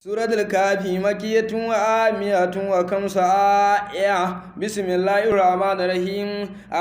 سورة الكافي مكية وآمية وخمس آية بسم الله الرحمن الرحيم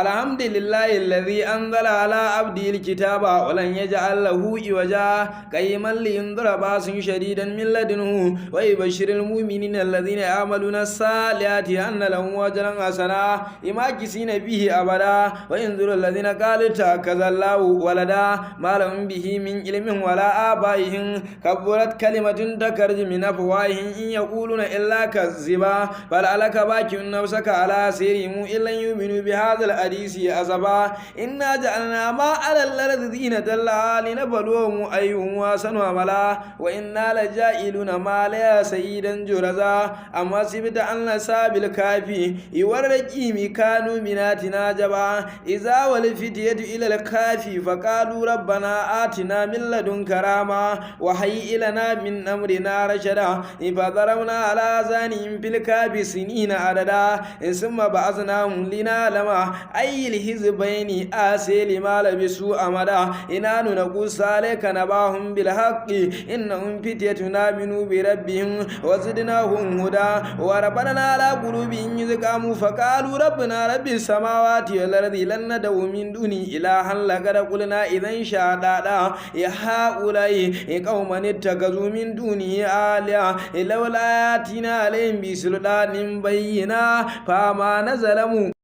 الحمد لله الذي أنزل على عبده الكتاب ولن يجعل له عوجا قيما لينذر بأسا شديدا من لدنه ويبشر المؤمنين الذين يعملون الصالحات أن لهم أجرا حسنا ماكثين به أبدا وينذر الذين قالوا اتخذ الله ولدا ما لهم به من علم ولا آبائهم كبرت كلمة تخرج من أفواههم إن يقولون إلا كذبا فلعلك باكٍ نفسك على آثارهم إن لم يؤمنوا بهذا الحديث أسفا إنا جعلنا ما على الأرض زينة لها لنبلوهم أيهم أحسن عملا وإنا لجاعلون ما لها سيدا جرزا أما حسبت أن أصحاب الكهف والرقيم كانوا من آياتنا عجبا إذا والفتية إلى الكهف فقالوا ربنا آتنا من لدنك رحمة وهيئ لنا من أمرنا رشدا فضربنا على آذانهم في الكهف سنين عددا ثم بعثناهم لنعلم أي الحزبين أحصى لما لبثوا أمدا إنا نقص عليك نبأهم بالحق إنهم فتية آمنوا بربهم وزدناهم هدى وربنا على قلوبهم إذ قاموا فقالوا ربنا رب السماوات والأرض لن ندعو من دونه إلها لقد قلنا إذا شهدنا يا هؤلاء قوما اتخذوا من دونه آلهة لولا يأتينا عليهم بسلطان بينا فما نظلموا